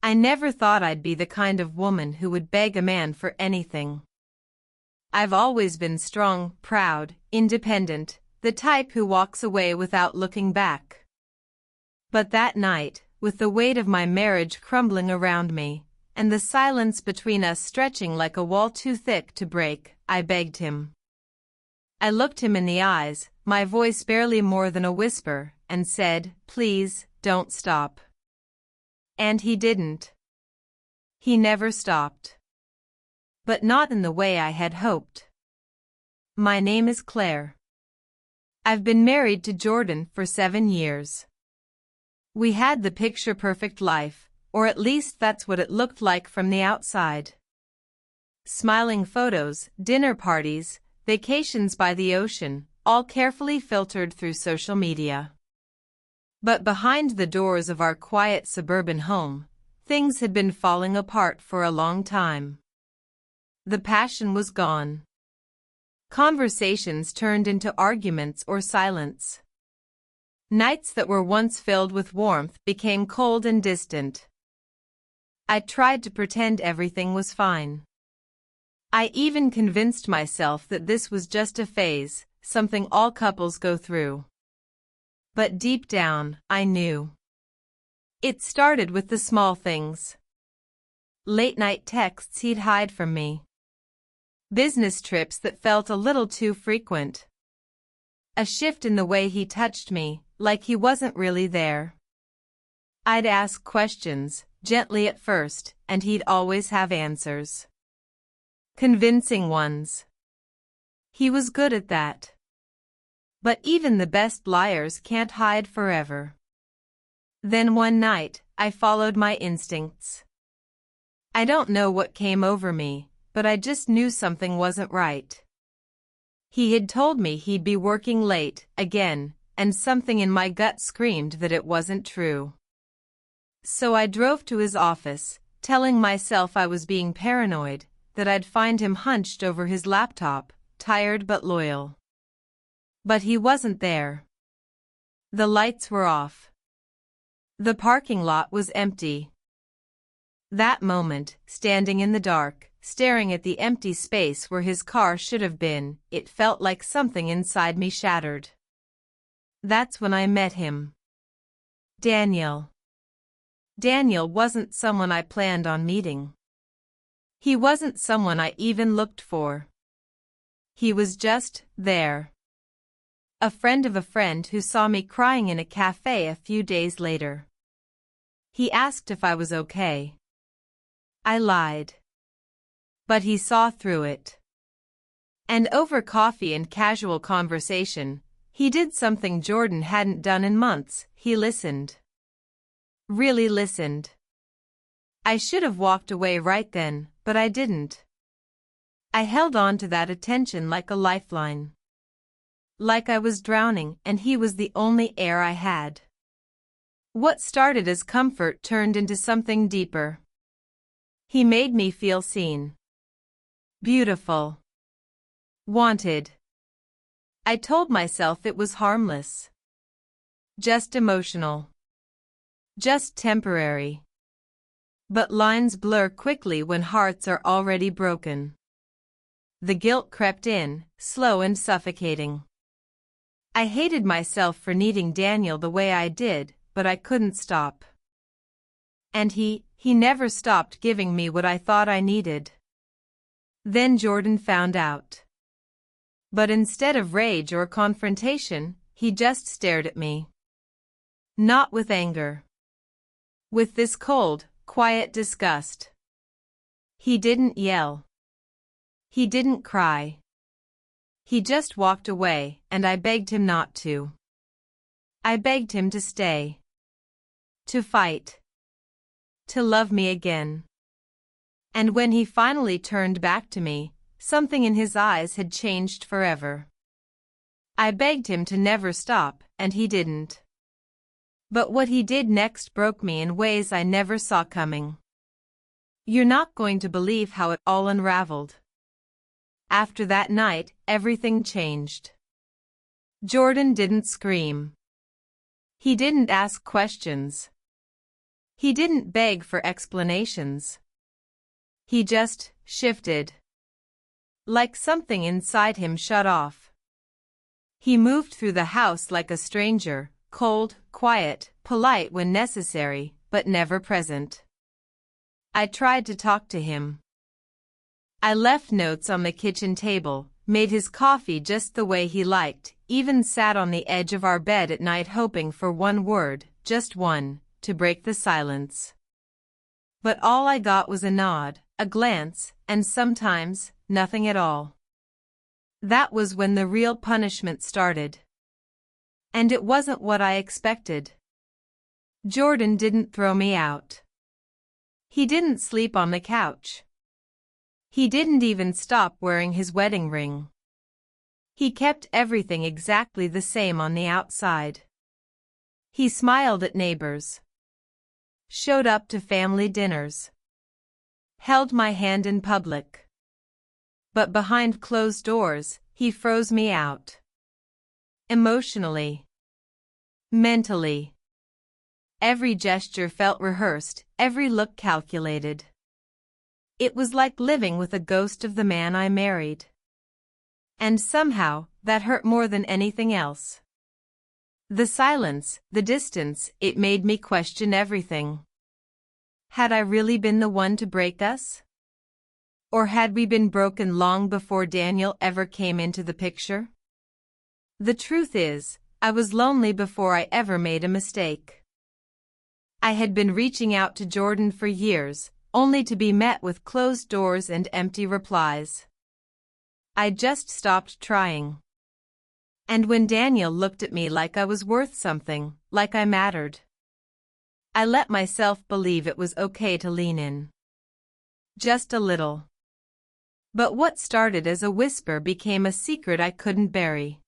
I never thought I'd be the kind of woman who would beg a man for anything. I've always been strong, proud, independent, the type who walks away without looking back. But that night, with the weight of my marriage crumbling around me, and the silence between us stretching like a wall too thick to break, I begged him. I looked him in the eyes, my voice barely more than a whisper, and said, "Please, don't stop." And he didn't. He never stopped. But not in the way I had hoped. My name is Claire. I've been married to Jordan for 7 years. We had the picture-perfect life, or at least that's what it looked like from the outside. Smiling photos, dinner parties, vacations by the ocean, all carefully filtered through social media. But behind the doors of our quiet suburban home, things had been falling apart for a long time. The passion was gone. Conversations turned into arguments or silence. Nights that were once filled with warmth became cold and distant. I tried to pretend everything was fine. I even convinced myself that this was just a phase, something all couples go through. But deep down, I knew. It started with the small things. Late-night texts he'd hide from me. Business trips that felt a little too frequent. A shift in the way he touched me, like he wasn't really there. I'd ask questions, gently at first, and he'd always have answers. Convincing ones. He was good at that. But even the best liars can't hide forever. Then one night, I followed my instincts. I don't know what came over me, but I just knew something wasn't right. He had told me he'd be working late, again, and something in my gut screamed that it wasn't true. So I drove to his office, telling myself I was being paranoid, that I'd find him hunched over his laptop, tired but loyal. But he wasn't there. The lights were off. The parking lot was empty. That moment, standing in the dark, staring at the empty space where his car should have been, it felt like something inside me shattered. That's when I met him. Daniel. Daniel wasn't someone I planned on meeting. He wasn't someone I even looked for. He was just there. A friend of a friend who saw me crying in a cafe a few days later. He asked if I was okay. I lied. But he saw through it. And over coffee and casual conversation, he did something Jordan hadn't done in months. He listened. Really listened. I should have walked away right then, but I didn't. I held on to that attention like a lifeline. Like I was drowning and he was the only air I had. What started as comfort turned into something deeper. He made me feel seen. Beautiful. Wanted. I told myself it was harmless. Just emotional. Just temporary. But lines blur quickly when hearts are already broken. The guilt crept in, slow and suffocating. I hated myself for needing Daniel the way I did, but I couldn't stop. And he never stopped giving me what I thought I needed. Then Jordan found out. But instead of rage or confrontation, he just stared at me. Not with anger. With this cold, quiet disgust. He didn't yell. He didn't cry. He just walked away, and I begged him not to. I begged him to stay. To fight. To love me again. And when he finally turned back to me, something in his eyes had changed forever. I begged him to never stop, and he didn't. But what he did next broke me in ways I never saw coming. You're not going to believe how it all unraveled. After that night, everything changed. Jordan didn't scream. He didn't ask questions. He didn't beg for explanations. He just shifted. Like something inside him shut off. He moved through the house like a stranger, cold, quiet, polite when necessary, but never present. I tried to talk to him. I left notes on the kitchen table, made his coffee just the way he liked, even sat on the edge of our bed at night hoping for one word, just one, to break the silence. But all I got was a nod, a glance, and sometimes, nothing at all. That was when the real punishment started. And it wasn't what I expected. Jordan didn't throw me out. He didn't sleep on the couch. He didn't even stop wearing his wedding ring. He kept everything exactly the same on the outside. He smiled at neighbors. Showed up to family dinners. Held my hand in public. But behind closed doors, he froze me out. Emotionally. Mentally. Every gesture felt rehearsed, every look calculated. It was like living with a ghost of the man I married. And somehow, that hurt more than anything else. The silence, the distance, it made me question everything. Had I really been the one to break us? Or had we been broken long before Daniel ever came into the picture? The truth is, I was lonely before I ever made a mistake. I had been reaching out to Jordan for years, only to be met with closed doors and empty replies. I just stopped trying. And when Daniel looked at me like I was worth something, like I mattered, I let myself believe it was okay to lean in. Just a little. But what started as a whisper became a secret I couldn't bury.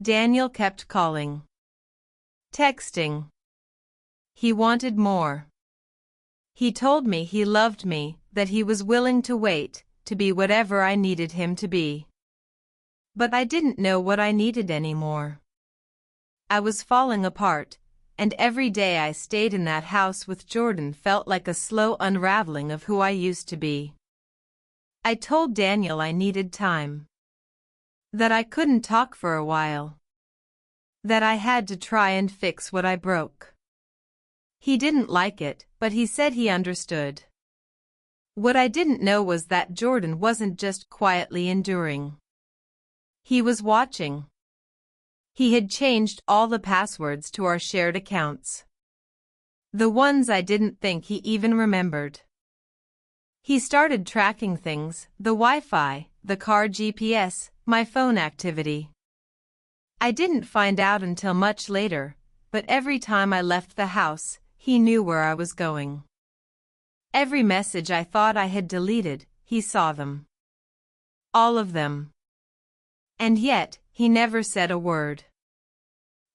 Daniel kept calling. Texting. He wanted more. He told me he loved me, that he was willing to wait, to be whatever I needed him to be. But I didn't know what I needed anymore. I was falling apart, and every day I stayed in that house with Jordan felt like a slow unraveling of who I used to be. I told Daniel I needed time. That I couldn't talk for a while. That I had to try and fix what I broke. He didn't like it, but he said he understood. What I didn't know was that Jordan wasn't just quietly enduring. He was watching. He had changed all the passwords to our shared accounts. The ones I didn't think he even remembered. He started tracking things, the Wi-Fi, the car GPS, my phone activity. I didn't find out until much later, but every time I left the house, he knew where I was going. Every message I thought I had deleted, he saw them. All of them. And yet, he never said a word.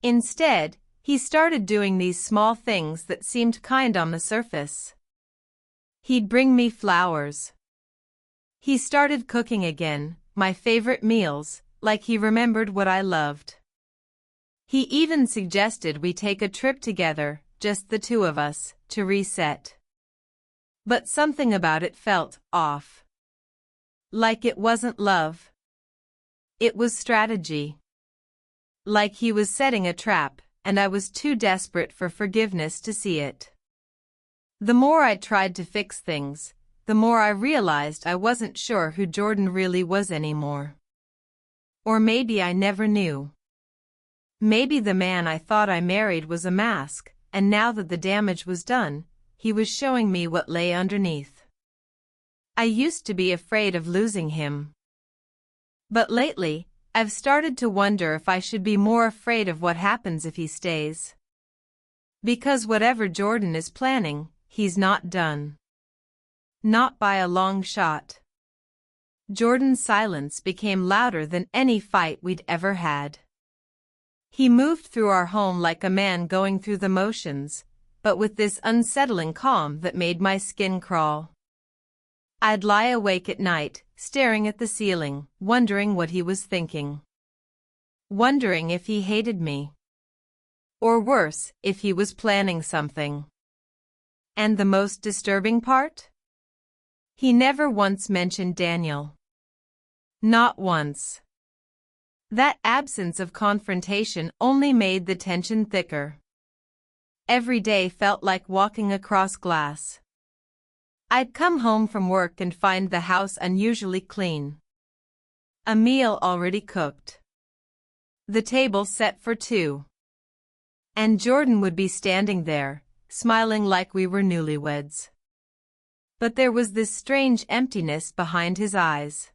Instead, he started doing these small things that seemed kind on the surface. He'd bring me flowers. He started cooking again, my favorite meals, like he remembered what I loved. He even suggested we take a trip together, just the two of us, to reset. But something about it felt off. Like it wasn't love. It was strategy. Like he was setting a trap, and I was too desperate for forgiveness to see it. The more I tried to fix things, the more I realized I wasn't sure who Jordan really was anymore. Or maybe I never knew. Maybe the man I thought I married was a mask, and now that the damage was done, he was showing me what lay underneath. I used to be afraid of losing him. But lately, I've started to wonder if I should be more afraid of what happens if he stays. Because whatever Jordan is planning, he's not done. Not by a long shot. Jordan's silence became louder than any fight we'd ever had. He moved through our home like a man going through the motions, but with this unsettling calm that made my skin crawl. I'd lie awake at night, staring at the ceiling, wondering what he was thinking. Wondering if he hated me. Or worse, if he was planning something. And the most disturbing part? He never once mentioned Daniel. Not once. That absence of confrontation only made the tension thicker. Every day felt like walking across glass. I'd come home from work and find the house unusually clean. A meal already cooked. The table set for two. And Jordan would be standing there, smiling like we were newlyweds. But there was this strange emptiness behind his eyes.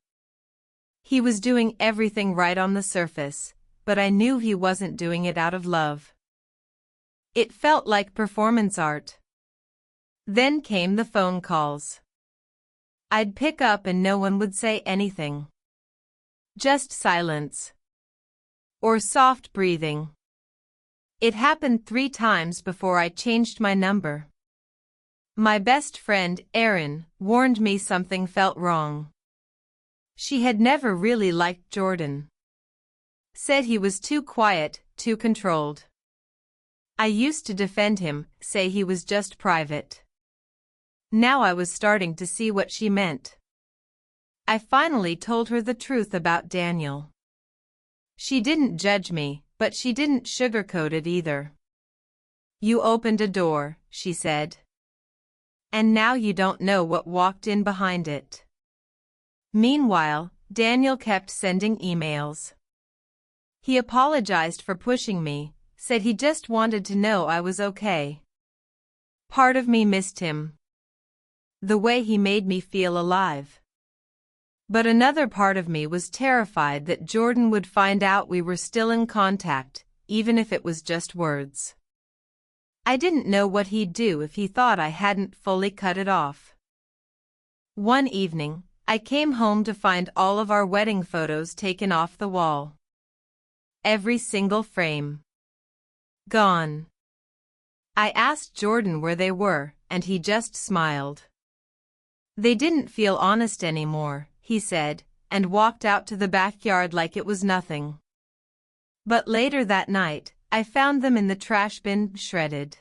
He was doing everything right on the surface, but I knew he wasn't doing it out of love. It felt like performance art. Then came the phone calls. I'd pick up and no one would say anything. Just silence. Or soft breathing. It happened 3 times before I changed my number. My best friend, Erin, warned me something felt wrong. She had never really liked Jordan. Said he was too quiet, too controlled. I used to defend him, say he was just private. Now I was starting to see what she meant. I finally told her the truth about Daniel. She didn't judge me, but she didn't sugarcoat it either. You opened a door, she said. And now you don't know what walked in behind it. Meanwhile, Daniel kept sending emails. He apologized for pushing me, said he just wanted to know I was okay. Part of me missed him. The way he made me feel alive. But another part of me was terrified that Jordan would find out we were still in contact, even if it was just words. I didn't know what he'd do if he thought I hadn't fully cut it off. One evening, I came home to find all of our wedding photos taken off the wall. Every single frame. Gone. I asked Jordan where they were, and he just smiled. They didn't feel honest anymore, he said, and walked out to the backyard like it was nothing. But later that night, I found them in the trash bin, shredded.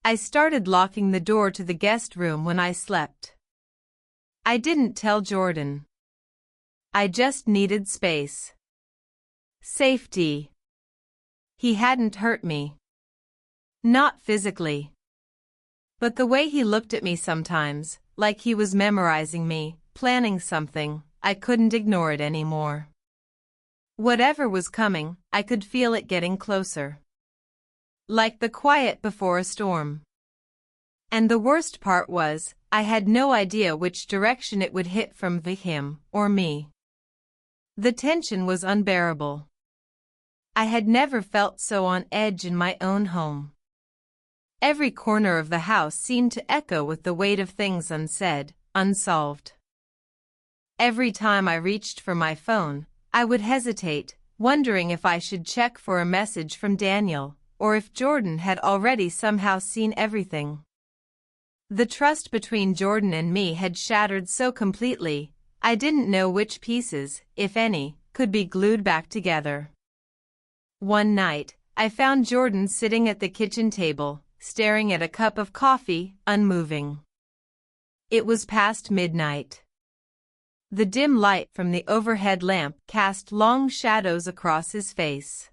I started locking the door to the guest room when I slept. I didn't tell Jordan. I just needed space. Safety. He hadn't hurt me. Not physically. But the way he looked at me sometimes, like he was memorizing me, planning something, I couldn't ignore it anymore. Whatever was coming, I could feel it getting closer. Like the quiet before a storm. And the worst part was, I had no idea which direction it would hit from him or me. The tension was unbearable. I had never felt so on edge in my own home. Every corner of the house seemed to echo with the weight of things unsaid, unsolved. Every time I reached for my phone, I would hesitate, wondering if I should check for a message from Daniel, or if Jordan had already somehow seen everything. The trust between Jordan and me had shattered so completely, I didn't know which pieces, if any, could be glued back together. One night, I found Jordan sitting at the kitchen table, staring at a cup of coffee, unmoving. It was past midnight. The dim light from the overhead lamp cast long shadows across his face.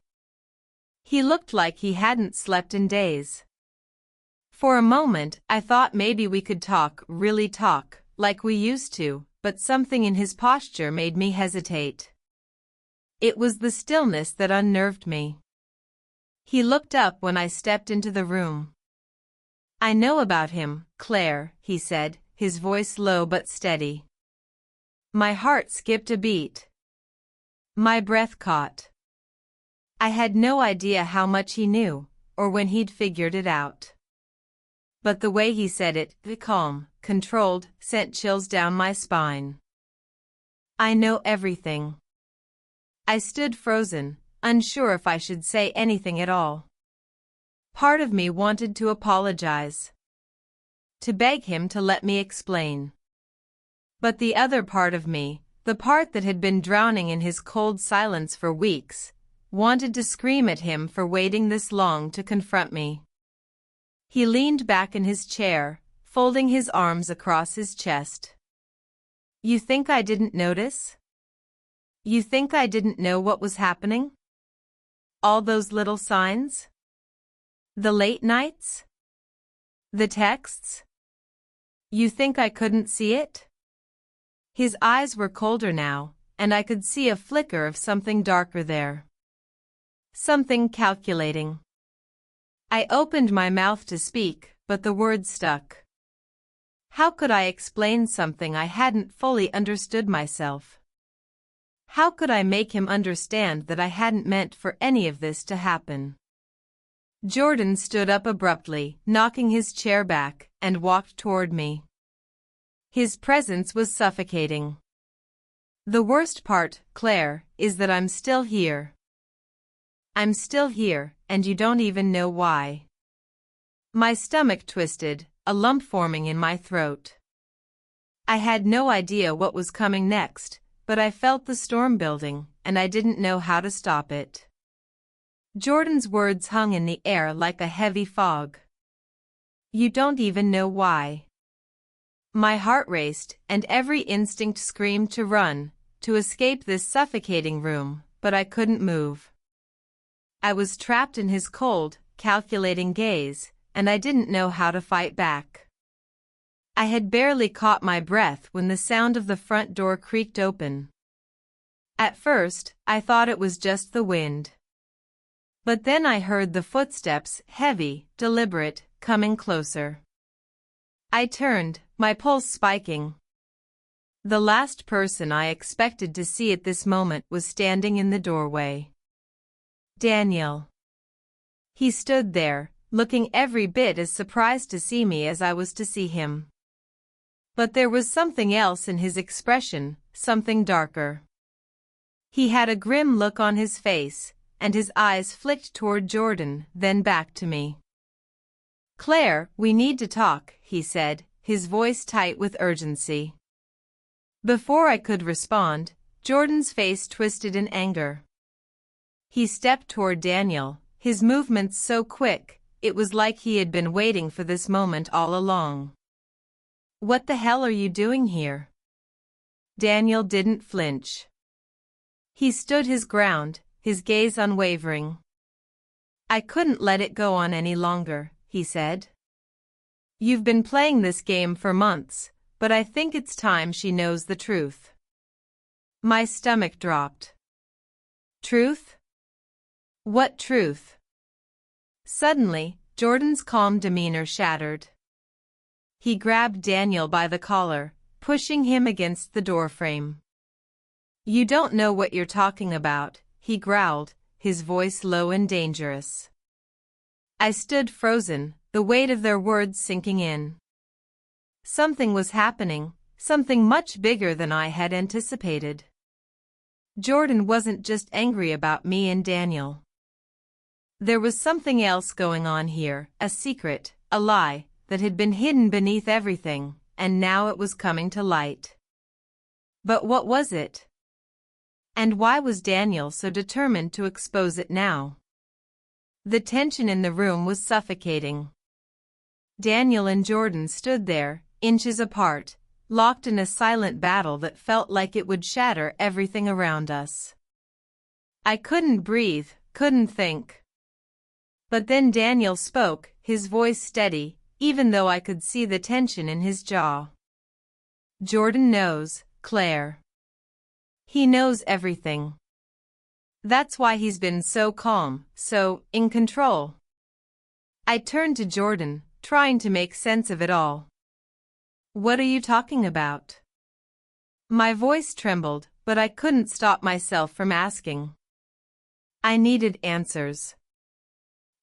He looked like he hadn't slept in days. For a moment, I thought maybe we could talk, really talk, like we used to, but something in his posture made me hesitate. It was the stillness that unnerved me. He looked up when I stepped into the room. I know about him, Claire, he said, his voice low but steady. My heart skipped a beat. My breath caught. I had no idea how much he knew, or when he'd figured it out. But the way he said it, calm, controlled, sent chills down my spine. I know everything. I stood frozen, unsure if I should say anything at all. Part of me wanted to apologize. To beg him to let me explain. But the other part of me, the part that had been drowning in his cold silence for weeks, wanted to scream at him for waiting this long to confront me. He leaned back in his chair, folding his arms across his chest. You think I didn't notice? You think I didn't know what was happening? All those little signs? The late nights? The texts? You think I couldn't see it? His eyes were colder now, and I could see a flicker of something darker there. Something calculating. I opened my mouth to speak, but the words stuck. How could I explain something I hadn't fully understood myself? How could I make him understand that I hadn't meant for any of this to happen? Jordan stood up abruptly, knocking his chair back, and walked toward me. His presence was suffocating. The worst part, Claire, is that I'm still here. I'm still here, and you don't even know why. My stomach twisted, a lump forming in my throat. I had no idea what was coming next, but I felt the storm building, and I didn't know how to stop it. Jordan's words hung in the air like a heavy fog. You don't even know why. My heart raced, and every instinct screamed to run, to escape this suffocating room, but I couldn't move. I was trapped in his cold, calculating gaze, and I didn't know how to fight back. I had barely caught my breath when the sound of the front door creaked open. At first, I thought it was just the wind. But then I heard the footsteps, heavy, deliberate, coming closer. I turned, my pulse spiking. The last person I expected to see at this moment was standing in the doorway. Daniel. He stood there, looking every bit as surprised to see me as I was to see him. But there was something else in his expression, something darker. He had a grim look on his face, and his eyes flicked toward Jordan, then back to me. Claire, we need to talk, he said, his voice tight with urgency. Before I could respond, Jordan's face twisted in anger. He stepped toward Daniel, his movements so quick, it was like he had been waiting for this moment all along. What the hell are you doing here? Daniel didn't flinch. He stood his ground, his gaze unwavering. I couldn't let it go on any longer, he said. You've been playing this game for months, but I think it's time she knows the truth. My stomach dropped. Truth? What truth? Suddenly, Jordan's calm demeanor shattered. He grabbed Daniel by the collar, pushing him against the doorframe. You don't know what you're talking about, he growled, his voice low and dangerous. I stood frozen, the weight of their words sinking in. Something was happening, something much bigger than I had anticipated. Jordan wasn't just angry about me and Daniel. There was something else going on here, a secret, a lie, that had been hidden beneath everything, and now it was coming to light. But what was it? And why was Daniel so determined to expose it now? The tension in the room was suffocating. Daniel and Jordan stood there, inches apart, locked in a silent battle that felt like it would shatter everything around us. I couldn't breathe, couldn't think. But then Daniel spoke, his voice steady, even though I could see the tension in his jaw. Jordan knows, Claire. He knows everything. That's why he's been so calm, so in control. I turned to Jordan, trying to make sense of it all. What are you talking about? My voice trembled, but I couldn't stop myself from asking. I needed answers.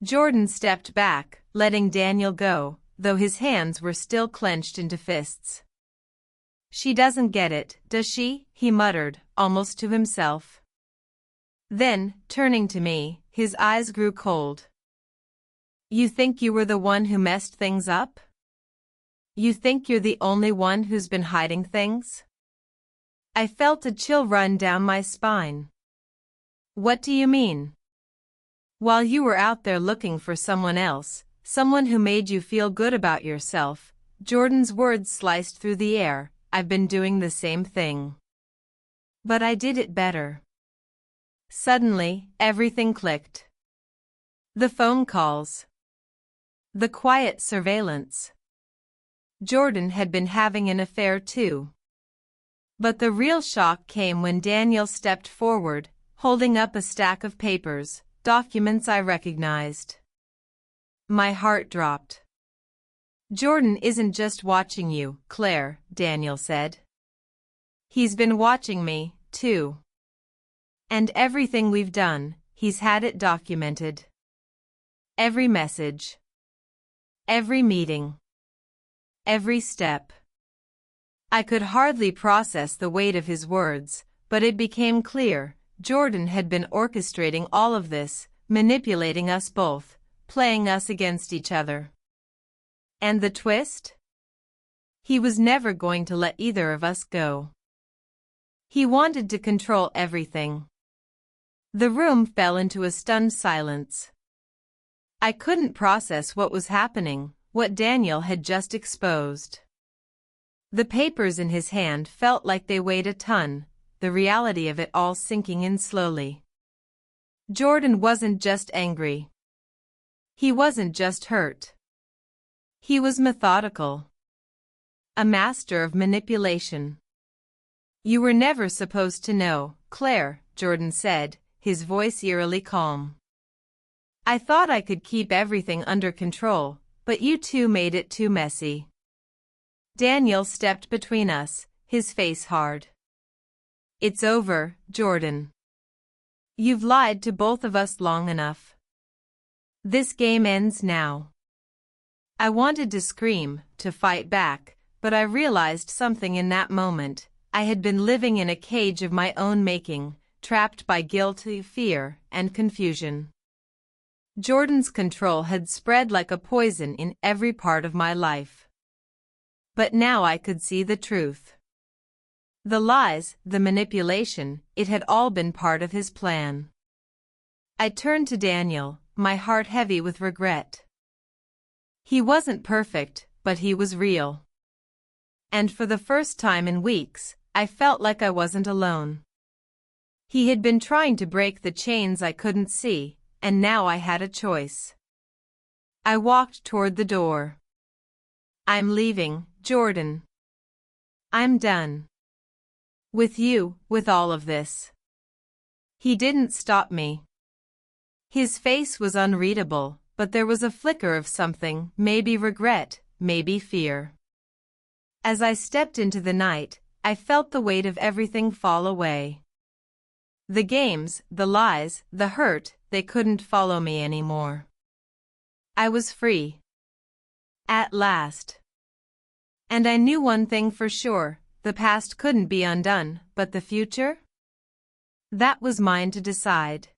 Jordan stepped back, letting Daniel go, though his hands were still clenched into fists. She doesn't get it, does she? He muttered, almost to himself. Then, turning to me, his eyes grew cold. You think you were the one who messed things up? You think you're the only one who's been hiding things? I felt a chill run down my spine. What do you mean? While you were out there looking for someone else, Someone who made you feel good about yourself. Jordan's words sliced through the air. I've been doing the same thing. But I did it better. Suddenly, everything clicked. The phone calls. The quiet surveillance. Jordan had been having an affair too. But the real shock came when Daniel stepped forward, holding up a stack of papers, documents I recognized. My heart dropped. Jordan isn't just watching you, Claire, Daniel said. He's been watching me, too. And everything we've done, he's had it documented. Every message. Every meeting. Every step. I could hardly process the weight of his words, but it became clear. Jordan had been orchestrating all of this, manipulating us both, playing us against each other. And the twist? He was never going to let either of us go. He wanted to control everything. The room fell into a stunned silence. I couldn't process what was happening, what Daniel had just exposed. The papers in his hand felt like they weighed a ton, the reality of it all sinking in slowly. Jordan wasn't just angry. He wasn't just hurt. He was methodical. A master of manipulation. You were never supposed to know, Claire, Jordan said, his voice eerily calm. I thought I could keep everything under control, but you two made it too messy. Daniel stepped between us, his face hard. It's over, Jordan. You've lied to both of us long enough. This game ends now. I wanted to scream, to fight back, but I realized something in that moment. I had been living in a cage of my own making, trapped by guilt, fear, and confusion. Jordan's control had spread like a poison in every part of my life. But now I could see the truth. The lies, the manipulation, it had all been part of his plan. I turned to Daniel, my heart heavy with regret. He wasn't perfect, but he was real. And for the first time in weeks, I felt like I wasn't alone. He had been trying to break the chains I couldn't see, and now I had a choice. I walked toward the door. I'm leaving, Jordan. I'm done. With you, with all of this. He didn't stop me. His face was unreadable, but there was a flicker of something, maybe regret, maybe fear. As I stepped into the night, I felt the weight of everything fall away. The games, the lies, the hurt, they couldn't follow me anymore. I was free. At last. And I knew one thing for sure, the past couldn't be undone, but the future? That was mine to decide.